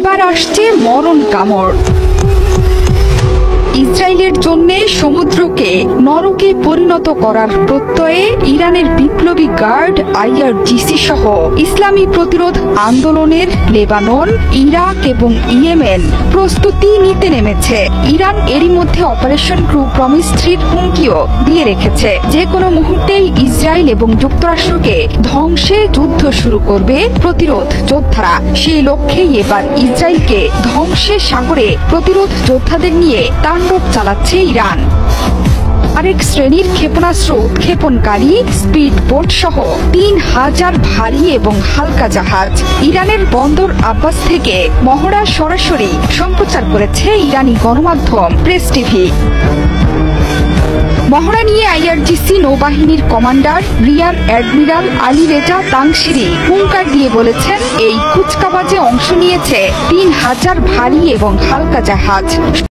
এবার আসছে মরণ কামড়। ইসরায়েলের জন্য সমুদ্রকে নরকে পরিণত করার প্রত্যয়ে ইরানের বিপ্লবী গার্ড আইআরজিসি সহ ইসলামী প্রতিরোধ আন্দোলনের লেবানন, ইরাক এবং ইয়েমেন প্রস্তুতি নিতে নেমেছে। ইরান এরই মধ্যে অপারেশন ট্রু প্রমিস 3-র হুমকিও দিয়ে রেখেছে। যে কোনো মুহূর্তেই ইসরায়েল এবং যুক্তরাষ্ট্রকে ধ্বংসে যুদ্ধ শুরু করবে প্রতিরোধ যোদ্ধারা। সেই লক্ষ্যেই এবার ইসরায়েলকে ধ্বংসের সাগরে প্রতিরোধ যোদ্ধাদের নিয়ে তাণ্ডব চালাচ্ছে ইরান। আরেক শ্রেণীর ক্ষেপণাস্ত্র উৎক্ষেপণকারী স্পিড বোট সহ 3000 ভারী এবং হালকা জাহাজ ইরানের বন্দর আব্বাস থেকে মহড়া সরাসরি সম্প্রচার করেছে ইরানি গণমাধ্যম প্রেস টিভি। মহড়া নিয়ে আইআরজিসি নৌবাহিনীর commander rear admiral Ali Reza তাংশিরি হুঙ্কার দিয়ে বলেছেন, এই কুচকাওয়াজে অংশ নিয়েছে 3000 ভারী এবং হালকা জাহাজ।